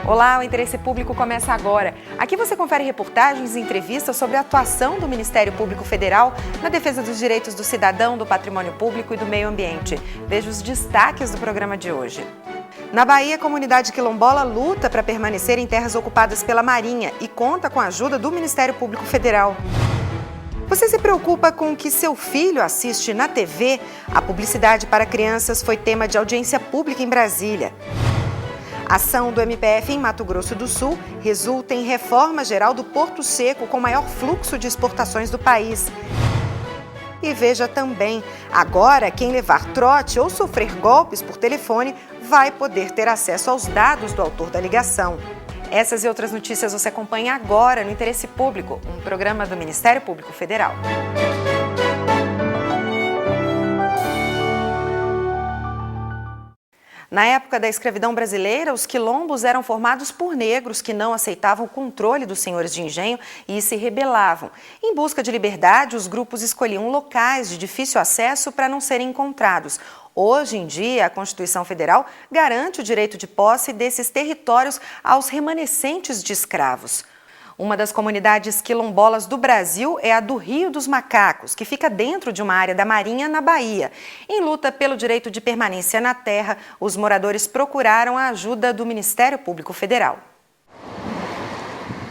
Olá, o Interesse Público começa agora. Aqui você confere reportagens e entrevistas sobre a atuação do Ministério Público Federal na defesa dos direitos do cidadão, do patrimônio público e do meio ambiente. Veja os destaques do programa de hoje. Na Bahia, a comunidade quilombola luta para permanecer em terras ocupadas pela Marinha e conta com a ajuda do Ministério Público Federal. Você se preocupa com o que seu filho assiste na TV? A publicidade para crianças foi tema de audiência pública em Brasília. A ação do MPF em Mato Grosso do Sul resulta em reforma geral do Porto Seco com maior fluxo de exportações do país. E veja também, agora quem levar trote ou sofrer golpes por telefone vai poder ter acesso aos dados do autor da ligação. Essas e outras notícias você acompanha agora no Interesse Público, um programa do Ministério Público Federal. Na época da escravidão brasileira, os quilombos eram formados por negros que não aceitavam o controle dos senhores de engenho e se rebelavam. Em busca de liberdade, os grupos escolhiam locais de difícil acesso para não serem encontrados. Hoje em dia, a Constituição Federal garante o direito de posse desses territórios aos remanescentes de escravos. Uma das comunidades quilombolas do Brasil é a do Rio dos Macacos, que fica dentro de uma área da Marinha, na Bahia. Em luta pelo direito de permanência na terra, os moradores procuraram a ajuda do Ministério Público Federal.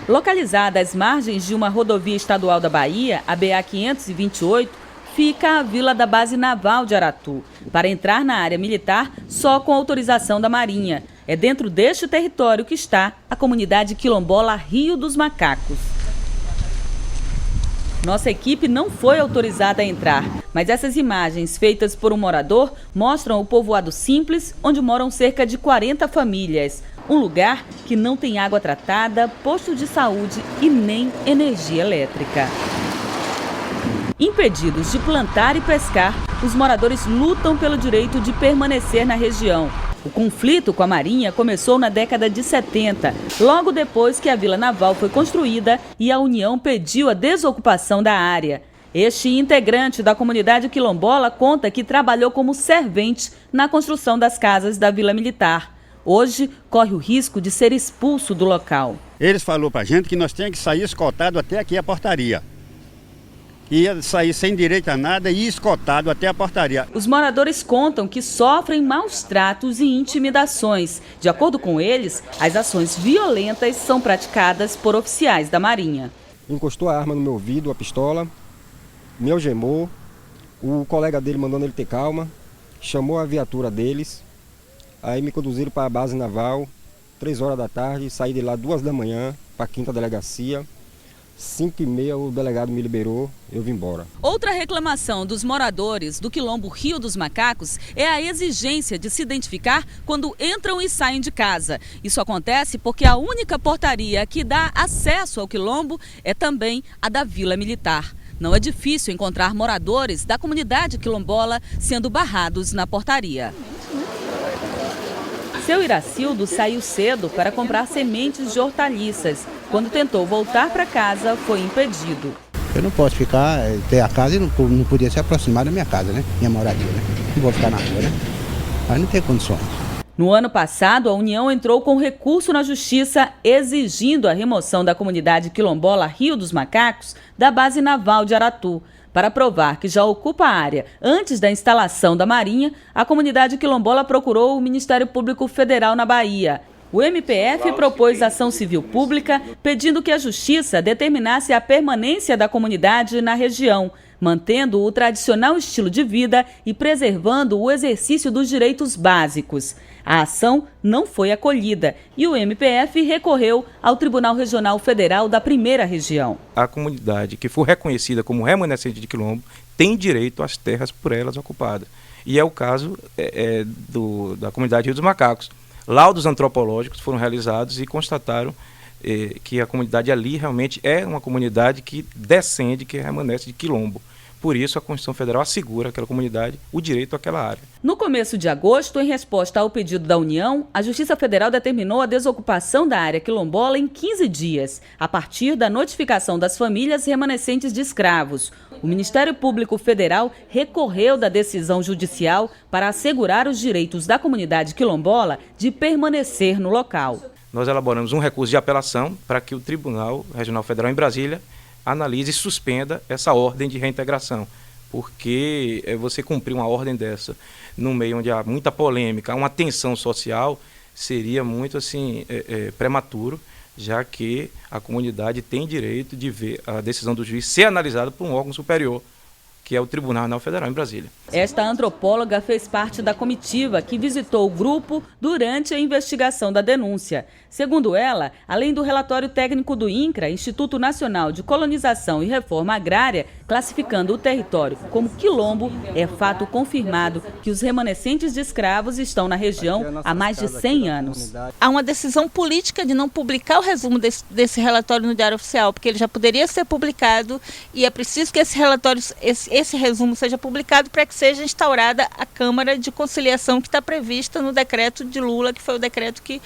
Localizada às margens de uma rodovia estadual da Bahia, a BA-528, fica a vila da Base Naval de Aratu, para entrar na área militar só com autorização da Marinha. É dentro deste território que está a comunidade quilombola Rio dos Macacos. Nossa equipe não foi autorizada a entrar, mas essas imagens feitas por um morador mostram o povoado simples, onde moram cerca de 40 famílias. Um lugar que não tem água tratada, posto de saúde e nem energia elétrica. Impedidos de plantar e pescar, os moradores lutam pelo direito de permanecer na região. O conflito com a Marinha começou na década de 70, logo depois que a Vila Naval foi construída e a União pediu a desocupação da área. Este integrante da comunidade quilombola conta que trabalhou como servente na construção das casas da Vila Militar. Hoje, corre o risco de ser expulso do local. Eles falaram pra gente que nós tínhamos que sair escoltado até aqui a portaria. Ia sair sem direito a nada e escoltado até a portaria. Os moradores contam que sofrem maus tratos e intimidações. De acordo com eles, as ações violentas são praticadas por oficiais da Marinha. Encostou a arma no meu ouvido, a pistola, me algemou, o colega dele mandando ele ter calma, chamou a viatura deles, aí me conduziram para a base naval, 3 horas da tarde, saí de lá 2 da manhã para a 5ª delegacia. 5h30 o delegado me liberou, eu vim embora. Outra reclamação dos moradores do quilombo Rio dos Macacos é a exigência de se identificar quando entram e saem de casa. Isso acontece porque a única portaria que dá acesso ao quilombo é também a da Vila Militar. Não é difícil encontrar moradores da comunidade quilombola sendo barrados na portaria. Seu Iracildo saiu cedo para comprar sementes de hortaliças. Quando tentou voltar para casa, foi impedido. Eu não posso ficar, ter a casa e não podia se aproximar da minha casa, né? Minha moradia, né? Não vou ficar na rua, né? Mas não tem condições. No ano passado, a União entrou com recurso na Justiça exigindo a remoção da comunidade quilombola Rio dos Macacos da Base Naval de Aratu. Para provar que já ocupa a área antes da instalação da Marinha, a comunidade quilombola procurou o Ministério Público Federal na Bahia. O MPF propôs ação civil pública pedindo que a Justiça determinasse a permanência da comunidade na região, mantendo o tradicional estilo de vida e preservando o exercício dos direitos básicos. A ação não foi acolhida e o MPF recorreu ao Tribunal Regional Federal da 1ª Região. A comunidade que for reconhecida como remanescente de quilombo tem direito às terras por elas ocupadas. E é o caso da comunidade Rio dos Macacos. Laudos antropológicos foram realizados e constataram que a comunidade ali realmente é uma comunidade que descende, que remanesce de quilombo. Por isso, a Constituição Federal assegura àquela comunidade o direito àquela área. No começo de agosto, em resposta ao pedido da União, a Justiça Federal determinou a desocupação da área quilombola em 15 dias, a partir da notificação das famílias remanescentes de escravos. O Ministério Público Federal recorreu da decisão judicial para assegurar os direitos da comunidade quilombola de permanecer no local. nós elaboramos um recurso de apelação para que o Tribunal Regional Federal em Brasília analise e suspenda essa ordem de reintegração, porque você cumprir uma ordem dessa no meio onde há muita polêmica, uma tensão social, seria muito assim prematuro, já que a comunidade tem direito de ver a decisão do juiz ser analisada por um órgão superior, que é o Tribunal Regional Federal em Brasília. Esta antropóloga fez parte da comitiva que visitou o grupo durante a investigação da denúncia. Segundo ela, além do relatório técnico do INCRA, Instituto Nacional de Colonização e Reforma Agrária, classificando o território como quilombo, é fato confirmado que os remanescentes de escravos estão na região há mais de 100 anos. Há uma decisão política de não publicar o resumo desse relatório no Diário Oficial, porque ele já poderia ser publicado e é preciso que esse resumo seja publicado para que seja instaurada a Câmara de Conciliação que está prevista no decreto de Lula, que foi o decreto que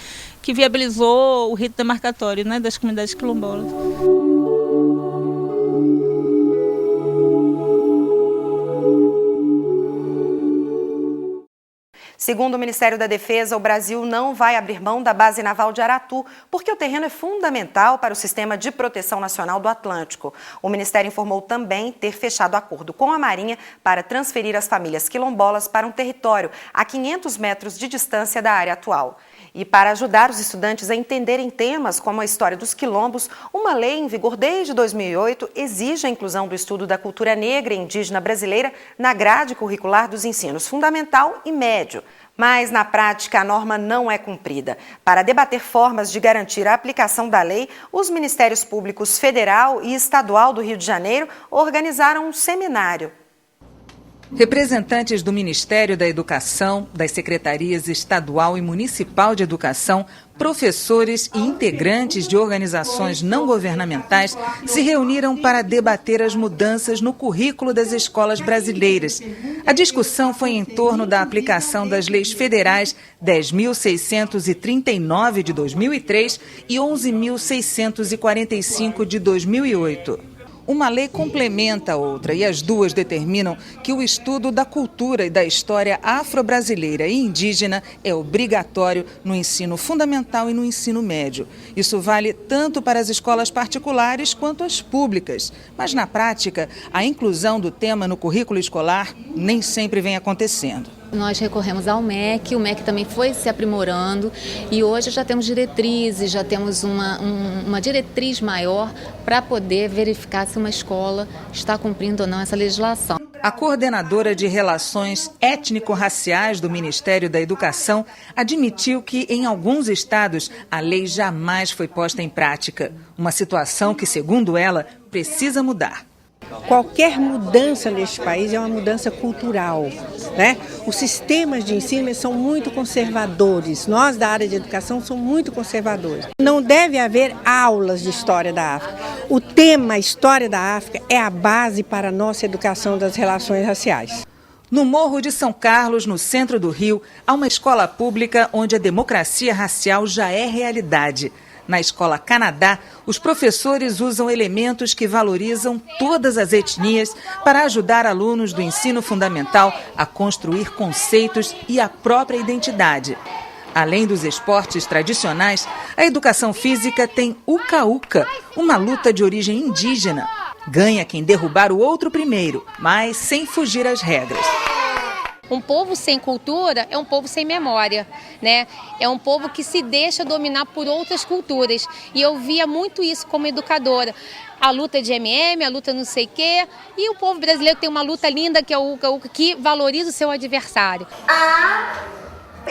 viabilizou o rito demarcatório, né, das comunidades quilombolas. Segundo o Ministério da Defesa, o Brasil não vai abrir mão da base naval de Aratu, porque o terreno é fundamental para o Sistema de Proteção Nacional do Atlântico. O Ministério informou também ter fechado acordo com a Marinha para transferir as famílias quilombolas para um território a 500 metros de distância da área atual. E para ajudar os estudantes a entenderem temas como a história dos quilombos, uma lei em vigor desde 2008 exige a inclusão do estudo da cultura negra e indígena brasileira na grade curricular dos ensinos fundamental e médio. Mas, na prática, a norma não é cumprida. Para debater formas de garantir a aplicação da lei, os Ministérios Públicos Federal e Estadual do Rio de Janeiro organizaram um seminário. Representantes do Ministério da Educação, das Secretarias Estadual e Municipal de Educação, professores e integrantes de organizações não governamentais se reuniram para debater as mudanças no currículo das escolas brasileiras. A discussão foi em torno da aplicação das leis federais 10.639 de 2003 e 11.645 de 2008. Uma lei complementa a outra e as duas determinam que o estudo da cultura e da história afro-brasileira e indígena é obrigatório no ensino fundamental e no ensino médio. Isso vale tanto para as escolas particulares quanto as públicas. Mas, na prática, a inclusão do tema no currículo escolar nem sempre vem acontecendo. Nós recorremos ao MEC, o MEC também foi se aprimorando e hoje já temos diretrizes, já temos uma diretriz maior para poder verificar se uma escola está cumprindo ou não essa legislação. A coordenadora de Relações Étnico-Raciais do Ministério da Educação admitiu que, em alguns estados, a lei jamais foi posta em prática. Uma situação que, segundo ela, precisa mudar. Qualquer mudança neste país é uma mudança cultural, né? Os sistemas de ensino são muito conservadores. Nós, da área de educação, somos muito conservadores. Não deve haver aulas de história da África. O tema História da África é a base para a nossa educação das relações raciais. No Morro de São Carlos, no centro do Rio, há uma escola pública onde a democracia racial já é realidade. Na Escola Canadá, os professores usam elementos que valorizam todas as etnias para ajudar alunos do ensino fundamental a construir conceitos e a própria identidade. Além dos esportes tradicionais, a educação física tem uca-uca, uma luta de origem indígena. Ganha quem derrubar o outro primeiro, mas sem fugir às regras. Um povo sem cultura é um povo sem memória, né? É um povo que se deixa dominar por outras culturas. E eu via muito isso como educadora. A luta de MM, a luta não sei o quê. E o povo brasileiro tem uma luta linda que é o Uca-Uca, que valoriza o seu adversário.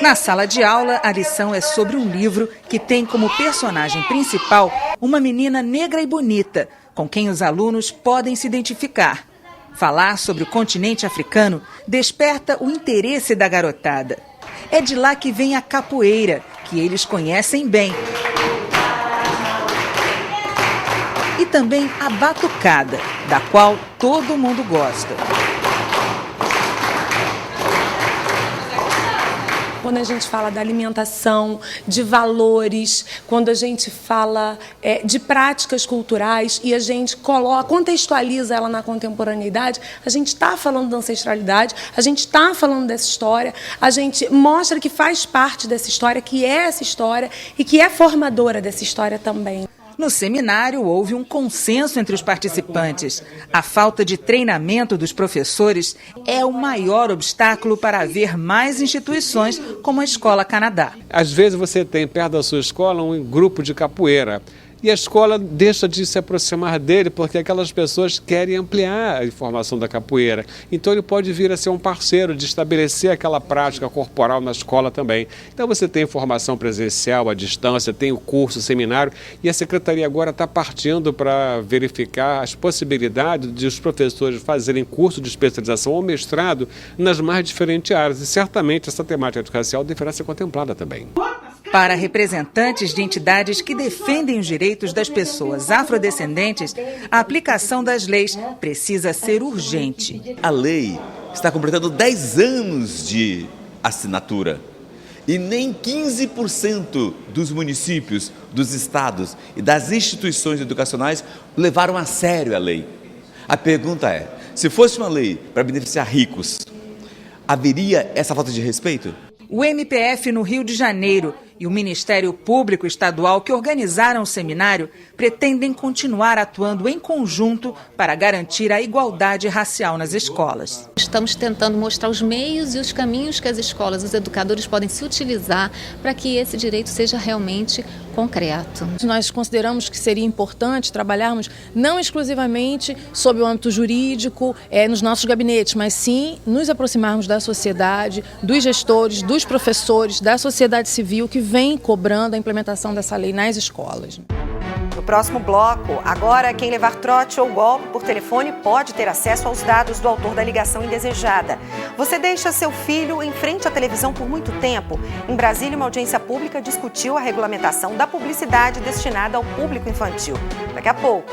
Na sala de aula, a lição é sobre um livro que tem como personagem principal uma menina negra e bonita, com quem os alunos podem se identificar. Falar sobre o continente africano desperta o interesse da garotada. É de lá que vem a capoeira, que eles conhecem bem. E também a batucada, da qual todo mundo gosta. quando a gente fala da alimentação, de valores, quando a gente fala de práticas culturais e a gente contextualiza ela na contemporaneidade, a gente está falando da ancestralidade, a gente está falando dessa história, a gente mostra que faz parte dessa história, que é essa história e que é formadora dessa história também. No seminário, houve um consenso entre os participantes. A falta de treinamento dos professores é o maior obstáculo para haver mais instituições como a Escola Canadá. Às vezes você tem perto da sua escola um grupo de capoeira. E a escola deixa de se aproximar dele porque aquelas pessoas querem ampliar a informação da capoeira. Então ele pode vir a ser um parceiro de estabelecer aquela prática corporal na escola também. Então você tem formação presencial à distância, tem o curso, o seminário, e a Secretaria agora está partindo para verificar as possibilidades de os professores fazerem curso de especialização ou mestrado nas mais diferentes áreas. E certamente essa temática racial deverá ser contemplada também. Para representantes de entidades que defendem os direitos das pessoas afrodescendentes, a aplicação das leis precisa ser urgente. A lei está completando 10 anos de assinatura e nem 15% dos municípios, dos estados e das instituições educacionais levaram a sério a lei. A pergunta é, se fosse uma lei para beneficiar ricos, haveria essa falta de respeito? O MPF no Rio de Janeiro e o Ministério Público Estadual, que organizaram o seminário, pretendem continuar atuando em conjunto para garantir a igualdade racial nas escolas. Estamos tentando mostrar os meios e os caminhos que as escolas, os educadores podem se utilizar para que esse direito seja realmente concreto. Nós consideramos que seria importante trabalharmos não exclusivamente sob o âmbito jurídico, nos nossos gabinetes, mas sim nos aproximarmos da sociedade, dos gestores, dos professores, da sociedade civil que vem cobrando a implementação dessa lei nas escolas. No próximo bloco, agora quem levar trote ou golpe por telefone pode ter acesso aos dados do autor da ligação indesejada. Você deixa seu filho em frente à televisão por muito tempo? Em Brasília, uma audiência pública discutiu a regulamentação da publicidade destinada ao público infantil. Daqui a pouco.